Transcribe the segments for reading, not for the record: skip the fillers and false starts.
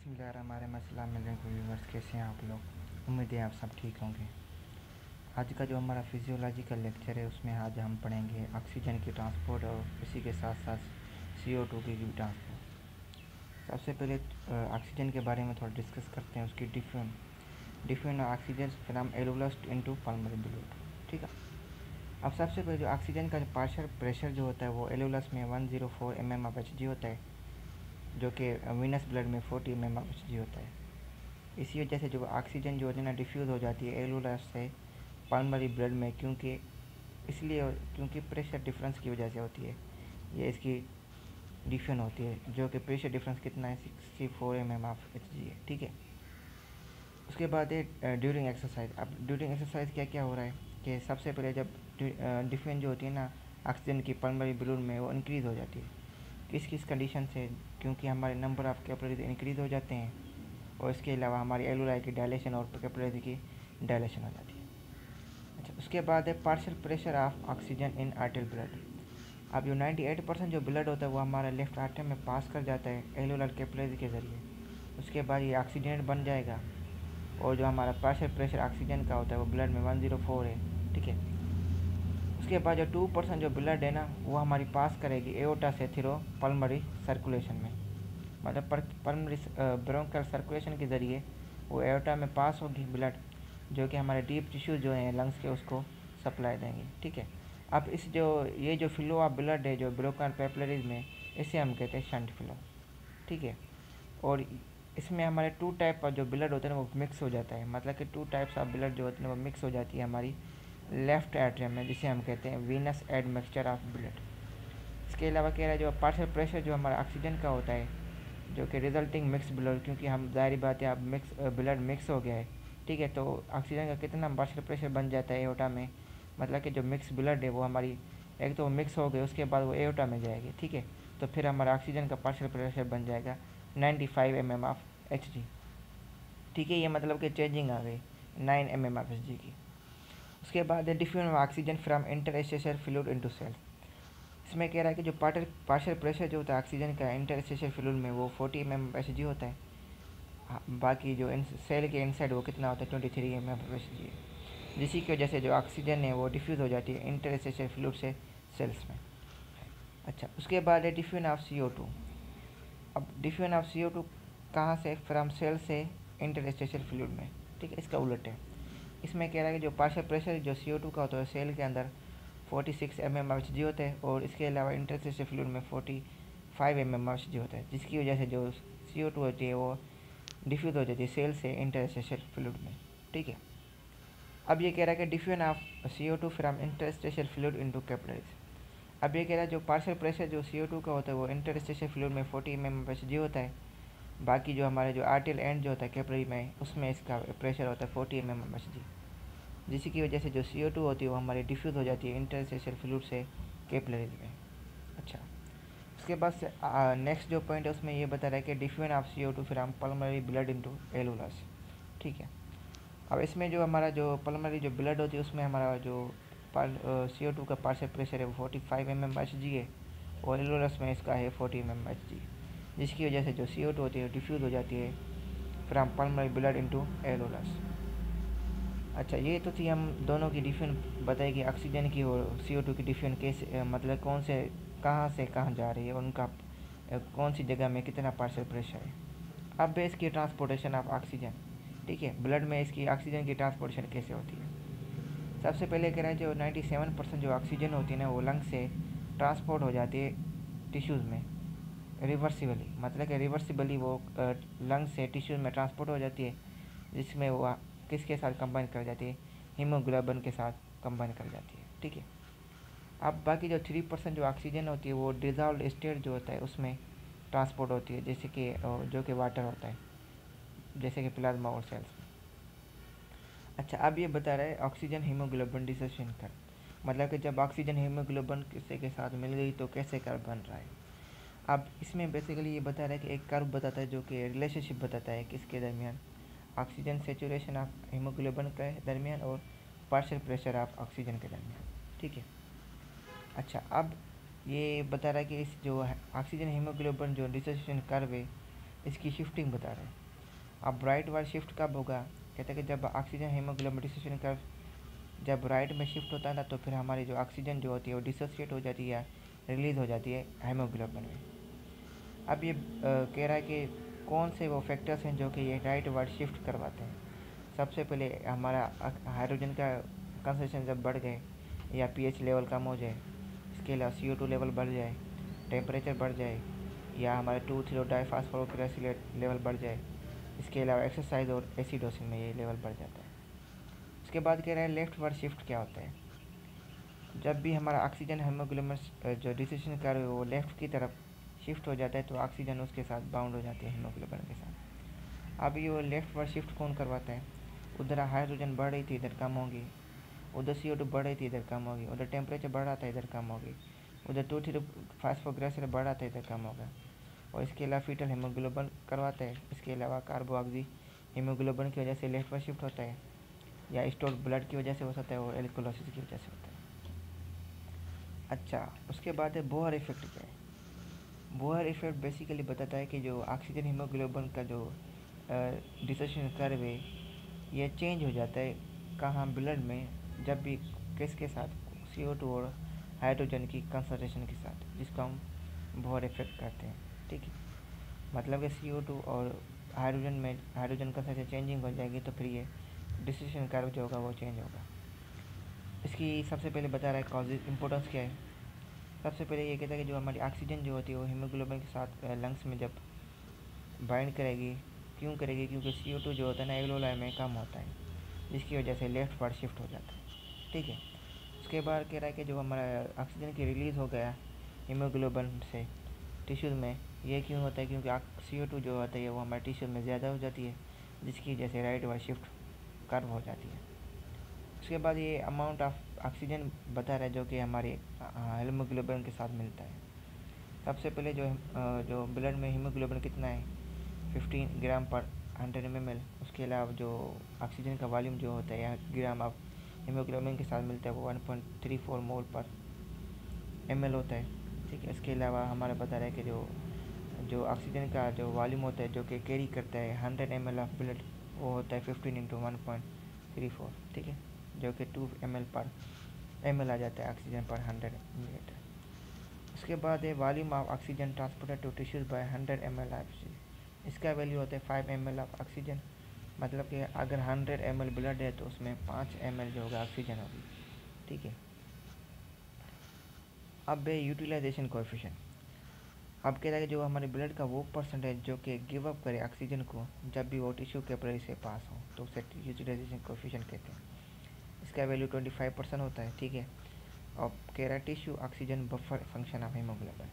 बिस्मिल्लाहिर्रहमानिर्रहीम व्यूवर्स, कैसे हैं आप लोग। उम्मीद है आप सब ठीक होंगे। आज का जो हमारा फिजियोलॉजिकल लेक्चर है उसमें आज हम पढ़ेंगे ऑक्सीजन की ट्रांसपोर्ट और इसी के साथ साथ CO2 की भी ट्रांसपोर्ट। सबसे पहले ऑक्सीजन के बारे में थोड़ा डिस्कस करते हैं, उसकी different oxygen from alveolus into pulmonary blood. ठीक है। अब सबसे पहले जो ऑक्सीजन का पार्शियल प्रेशर जो होता है वो एलुलस में 104 mmHg होता है, जो कि वीनस ब्लड में 40 mmHg होता है। इसी वजह से जो ऑक्सीजन जो है ना डिफ्यूज़ हो जाती है एलुलस से पल्मोनरी ब्लड में, क्योंकि प्रेशर डिफरेंस की वजह से होती है। ये इसकी डिफ्यूजन होती है, जो कि प्रेशर डिफरेंस कितना है 64 mmHg है। ठीक है। उसके बाद है ड्यूरिंग एक्सरसाइज। अब ड्यूरिंग एक्सरसाइज क्या क्या हो रहा है कि सबसे पहले जब डिफ्यूजन जो होती है ना ऑक्सीजन की पल्मोनरी ब्लड में, वो इंक्रीज़ हो जाती है। किस किस कंडीशन से? क्योंकि हमारे नंबर ऑफ़ कैपिलरीज इंक्रीज़ हो जाते हैं और इसके अलावा हमारी एलुलाई की डायलेशन और कैपिलरी की डायलेशन हो जाती है। अच्छा, उसके बाद है partial pressure of oxygen in artery blood. अब जो 98% जो ब्लड होता है वो हमारा लेफ्ट आर्टरी में पास कर जाता है एलुलर कैपिलरी के ज़रिए। उसके बाद ये ऑक्सीजनेट बन जाएगा और जो हमारा पार्शियल प्रेशर ऑक्सीजन का होता है वो ब्लड में 104 है। ठीक है। उसके बाद जो 2% जो ब्लड है ना वो हमारी पास करेगी एओर्टा से थ्रू पल्मोनरी सर्कुलेशन में, मतलब पल्मोनरी ब्रोंकल सर्कुलेशन के ज़रिए वो एओर्टा में पास होगी ब्लड, जो कि हमारे डीप टिश्यूज़ जो हैं लंग्स के उसको सप्लाई देंगे। ठीक है। अब ये जो फ्लो ऑफ ब्लड है जो ब्रोकन कैपिलरीज में, इसे हम कहते हैं शंट फ्लो। ठीक है। और इसमें हमारे 2 टाइप का जो ब्लड होता है ना वो मिक्स हो जाता है, मतलब कि 2 टाइप्स ऑफ ब्लड जो होते हैं वो मिक्स हो जाती है हमारी लेफ़्ट एट्रियम में, जिसे हम कहते हैं वीनस एडमिक्सचर ऑफ ब्लड। इसके अलावा कह रहा है जो पार्शियल प्रेशर जो हमारा ऑक्सीजन का होता है, जो कि रिजल्टिंग मिक्स ब्लड, क्योंकि हम ज़ाहिर बात है अब ब्लड मिक्स हो गया है। ठीक है। तो ऑक्सीजन का कितना पार्शियल प्रेशर बन जाता है एओर्टा में, मतलब कि जो मिक्स ब्लड है वो हमारी एक तो मिक्स हो गई, उसके बाद वो एओर्टा में जाएगी। ठीक है। तो फिर हमारा ऑक्सीजन का पार्शियल प्रेशर बन जाएगा 95 mmHg। ठीक है। ये मतलब कि चेंजिंग आ गई 9 mmHg की। उसके बाद है diffusion of oxygen from interstitial fluid into cell. इसमें कह रहा है कि जो पार्शियल प्रेशर जो होता है ऑक्सीजन का इंटरस्टिशियल फ्लूइड में वो 40 mmHg होता है। बाकी जो सेल के इनसाइड वो कितना होता है 23 mmHg, जिसी की वजह से जो ऑक्सीजन है वो डिफ्यूज़ हो जाती है इंटरस्टिशियल फ्लूइड से सेल्स में। अच्छा, उसके बाद है डिफ्यूजन ऑफ CO2। अब डिफ्यूजन ऑफ CO2 कहाँ से? फ्रॉम सेल से इंटरस्टिशियल फ्लूइड में। ठीक है। इसका उलट है। इसमें कह रहा है कि जो पार्शियल प्रेशर जो CO2 का होता है सेल के अंदर 46 mmHg होता है और इसके अलावा इंटरस्टिशियल फ्लूइड में 45 mmHg होता है, जिसकी वजह से जो CO2 होती है वो डिफ्यूज़ हो जाती है सेल से इंटरस्टिशियल फ्लूइड में। ठीक है। अब ये कह रहा है कि diffusion of CO2 from interstitial fluid into capillaries. अब ये कह रहा है जो पार्शियल प्रेशर जो CO2 का होता है वो इंटरस्टिशियल फ्लूइड में 40 mmHg होता है। बाकी जो हमारे जो आर्टियल एंड जो होता है कैपिलरी में, उसमें इसका प्रेशर होता है 40 mmHg, जिसकी वजह से जो CO2 होती है वो हमारी डिफ्यूज़ हो जाती है इंटरस्टिशियल फ्लूइड से कैपिलरीज में। अच्छा, उसके बाद से नेक्स्ट जो पॉइंट है उसमें ये बता रहा है कि diffusion of CO2 from pulmonary blood into alveolus. ठीक है। अब इसमें जो हमारा जो पल्मोनरी जो ब्लड होती है उसमें हमारा जो CO2 का पार्शियल प्रेशर है वो 45 mmHg है और एलुलस में इसका है 40 mmHg, जिसकी वजह से जो CO2 होती है डिफ्यूज़ हो जाती है फ्रॉम पल्मोनरी ब्लड इनटू एलुलस। अच्छा, ये तो थी हम दोनों की डिफ्यूजन बताई कि ऑक्सीजन की और CO2 की डिफ्यूजन कैसे, मतलब कौन से कहाँ से कहाँ जा रही है और उनका कौन सी जगह में कितना पार्शियल प्रेशर है। अब है इसकी ट्रांसपोर्टेशन ऑफ ऑक्सीजन। ठीक है। ब्लड में इसकी ऑक्सीजन की ट्रांसपोर्टेशन कैसे होती है? सबसे पहले कह रहा है जो 97% जो ऑक्सीजन होती है ना वो लंग से ट्रांसपोर्ट हो जाती है टिश्यूज़ में रिवर्सिबली, मतलब कि रिवर्सिबली वो लंग से टिश्यूज़ में ट्रांसपोर्ट हो जाती है, जिसमें वो किसके साथ कंबाइन कर जाती है? हीमोग्लोबिन के साथ कंबाइन कर जाती है। ठीक है। अब बाकी जो 3% जो ऑक्सीजन होती है वो डिज़ॉल्व्ड स्टेट जो होता है उसमें ट्रांसपोर्ट होती है, जैसे कि जो कि वाटर होता है, जैसे कि प्लाज्मा और सेल्स में। अच्छा, अब ये बता रहा है ऑक्सीजन हीमोग्लोबिन डिसोसिएशन कर, मतलब कि जब ऑक्सीजन हीमोग्लोबिन किसी के साथ मिल गई तो कैसे कर्व बन रहा है। अब इसमें बेसिकली ये बता रहा है कि एक कर्व बताता है जो कि रिलेशनशिप बताता है किसके दरमियान, ऑक्सीजन सेचुरेशन ऑफ हीमोग्लोबिन के दरमियान और पार्शियल प्रेशर ऑफ ऑक्सीजन के दरमियान। ठीक है। अच्छा, अब ये बता रहा है कि इस जो ऑक्सीजन हीमोग्लोबिन जो डिसोसिएशन कर्व है इसकी शिफ्टिंग बता रहे हैं। अब राइट वार्ड शिफ्ट कब होगा, कहते हैं कि जब ऑक्सीजन हीमोग्लोबिन डिसोसिएशन कर्व जब राइट में शिफ्ट होता है ना, तो फिर हमारी जो ऑक्सीजन जो होती है वो डिसोसिएट हो जाती है, रिलीज़ हो जाती है हीमोग्लोबिन में। अब ये कह रहा है कि कौन से वो फैक्टर्स हैं जो कि ये राइट वार्ड शिफ्ट करवाते हैं। सबसे पहले हमारा हाइड्रोजन का कंसंट्रेशन जब बढ़ गए या पीएच लेवल कम हो जाए, इसके अलावा CO2 लेवल बढ़ जाए, टेम्परेचर बढ़ जाए, या हमारे 2,3 डाइफास्फोरोक्रेसिलेट लेवल बढ़ जाए, इसके अलावा एक्सरसाइज और एसिडोसिन में ये लेवल बढ़ जाता है। उसके बाद कह रहे हैं लेफ्ट वार्ड शिफ्ट क्या होता है। जब भी हमारा ऑक्सीजन हीमोग्लोबिन जो डिसीजन कर रहे हो वो लेफ़्ट की तरफ शिफ्ट हो जाता है, तो ऑक्सीजन उसके साथ बाउंड हो जाती है हीमोग्लोबिन के साथ। अब ये वो लेफ़्ट वार्ड शिफ्ट कौन करवाता है, उधर हाइड्रोजन बढ़ रही थी इधर कम होगी, उधर CO2 बढ़ रही थी इधर कम होगी, उधर टेम्परेचर बढ़ रहा था इधर कम होगी, उधर 2,3 फास्फोग्लिसराइड बढ़ रहा था इधर कम होगा। और इसके अलावा फीटल हीमोग्लोबिन करवाता है। इसके अलावा कार्बोऑक्सी हीमोग्लोबिन की वजह से लेफ्ट वार्ड शिफ्ट होता है, या स्टोर ब्लड की वजह से हो सकता है, और एल्कोलोसिस की वजह से होता है। अच्छा, उसके बाद है बोहर इफेक्ट क्या है। बोहर इफेक्ट बेसिकली बताता है कि जो ऑक्सीजन हीमोग्लोबिन का जो डिसोसिएशन कर्व है ये चेंज हो जाता है कहाँ, ब्लड में, जब भी किसके साथ, CO2 और हाइड्रोजन की कंसंट्रेशन के साथ, जिसको हम बोहर इफेक्ट कहते हैं। ठीक है, मतलब कि CO2 और हाइड्रोजन कंसंट्रेशन चेंजिंग हो जाएगी, तो फिर ये डिसोसिएशन कर्व जो होगा वो चेंज होगा। इसकी सबसे पहले बता रहा है कॉजेज, इंपॉर्टेंस क्या है। सबसे पहले ये कहता है कि जो हमारी ऑक्सीजन जो होती है वो हीमोग्लोबिन के साथ लंग्स में जब बाइंड करेगी, क्यों करेगी, क्योंकि CO2 जो होता है ना एल्वेओलाई में कम होता है, जिसकी वजह से लेफ्ट वार्ड शिफ्ट हो जाता है। ठीक है, उसके बाद कह रहा है कि जो हमारा ऑक्सीजन की रिलीज़ हो गया हीमोग्लोबिन से टिश्यूज़ में, ये क्यों होता है, क्योंकि CO2 जो होता है वो हमारे टिश्यू में ज़्यादा हो जाती है, जिसकी वजह से राइट वार्ड शिफ्ट कर्व हो जाती है। उसके बाद ये अमाउंट ऑफ ऑक्सीजन बता रहा है जो कि हमारे हीमोग्लोबिन के साथ मिलता है। सबसे पहले जो ब्लड में हीमोग्लोबिन कितना है, 15 ग्राम पर 100 ml। उसके अलावा जो ऑक्सीजन का वॉल्यूम जो होता है या ग्राम ऑफ हीमोग्लोबिन के साथ मिलता है वो 1.34 मोल पर ml होता है। ठीक है, इसके अलावा हमारा बता रहा है कि जो ऑक्सीजन का जो वॉल्यूम होता है जो कि कैरी करता है 100 ml ऑफ ब्लड, वो होता है 15 × 1.34। ठीक है, जो कि 2 ml पर ml आ जाता है ऑक्सीजन पर 100 ml। उसके बाद है volume of oxygen transported to tissues by 100 ml of, इसका वैल्यू होता है 5 ml ऑफ ऑक्सीजन। मतलब कि अगर 100 ml ब्लड है तो उसमें 5 ml जो होगा ऑक्सीजन होगी। ठीक है, अब है यूटिलाइजेशन कोएफिशिएंट। अब कह रहा है कि जो हमारे ब्लड का वो परसेंटेज जो कि गिव अप करे ऑक्सीजन को जब भी वो टिश्यू कैपिलरी से पास हो, तो उसे यूटिलाइजेशन कोएफिशिएंट कहते हैं। इसका वैल्यू 25% होता है। ठीक है, अब कह रहा है tissue oxygen buffer function of haemoglobin.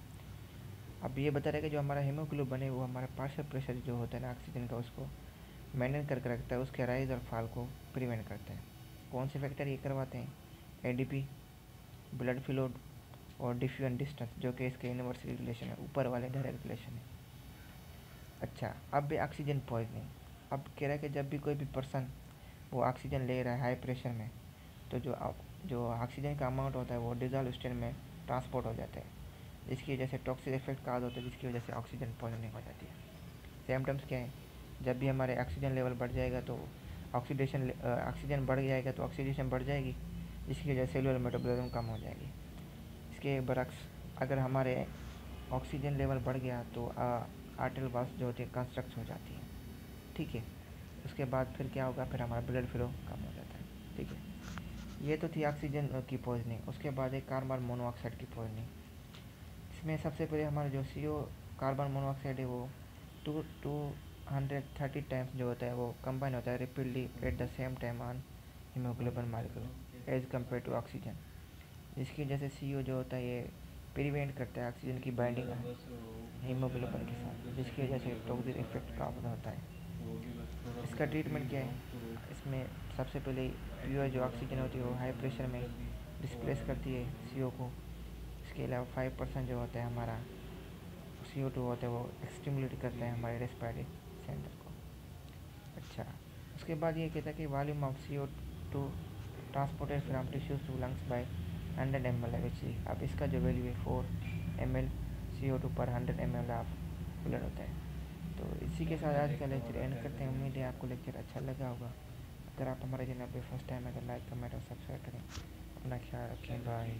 अब ये बता रहा है कि जो हमारा हीमोग्लोबिन है वो हमारा पार्शियल प्रेशर जो होता है ना ऑक्सीजन का, उसको मेंटेन करके रखता है, उसके राइज और फॉल को प्रिवेंट करता है। कौन से फैक्टर ये करवाते हैं, ADP, ब्लड फ्लो और डिफ्यूजन डिस्टेंस, जो कि इसके इनवर्स रिलेशन है, ऊपर वाले डायरेक्ट रिलेशन है। अच्छा, अब भी ऑक्सीजन पॉइजनिंग। अब कह रहा है कि जब भी कोई भी पर्सन वो ऑक्सीजन ले रहा है हाई प्रेशर में, तो जो ऑक्सीजन का अमाउंट होता है वो डिजॉल्व स्टेट में ट्रांसपोर्ट हो जाता है, जिसकी वजह से टॉक्सिक इफेक्ट काज होता है, जिसकी वजह से ऑक्सीजन पॉइजनिंग हो जाती है। सिम्टम्स क्या है, जब भी हमारे ऑक्सीजन लेवल बढ़ जाएगा तो ऑक्सीजन बढ़ जाएगा तो ऑक्सीडेशन बढ़ जाएगी, जिसकी वजह से सेलुलर मेटाबॉलिज्म कम हो जाएगी। इसके बरक्स अगर हमारे ऑक्सीजन लेवल बढ़ गया तो आर्टरियल वॉल्स जो होती है कंस्ट्रक्ट हो जाती है। ठीक है, उसके बाद फिर क्या होगा, फिर हमारा ब्लड फ्लो कम हो जाता है। ठीक है, ये तो थी ऑक्सीजन की पॉइजनिंग। उसके बाद एक कार्बन मोनोऑक्साइड की पॉइजनिंग। इसमें सबसे पहले हमारा जो CO कार्बन मोनोऑक्साइड है वो 230 टाइम्स जो होता है वो कंबाइन होता है repeatedly at the same time on haemoglobin molecule as compare to oxygen, जिसकी वजह से CO जो होता है ये प्रिवेंट करता है ऑक्सीजन की बाइंडिंग हीमोग्लोबिन के साथ, जिसकी वजह से टॉक्सिक इफेक्ट का होता है। इसका ट्रीटमेंट क्या है, इसमें सबसे पहले प्योर जो ऑक्सीजन होती है वो हाई प्रेशर में डिस्प्लेस करती है CO को। इसके अलावा 5% जो होता है हमारा CO2 होता है वो स्टिमुलेट करता है हमारे रेस्पिरेटरी सेंटर को। अच्छा, उसके बाद ये कहता है कि volume of CO2 transported from tissues to lungs by 100 ml HG। अब इसका जो वैल्यू है 4 ml CO2 पर 100 ml ऑफ ब्लड होता है। तो इसी के साथ आज का लेक्चर एंड करते हैं। उम्मीद है आपको लेक्चर अच्छा लगा होगा। अगर आप हमारे चैनल पे फर्स्ट टाइम है तो लाइक कमेंट और सब्सक्राइब करें। अपना ख्याल रखें। बाय।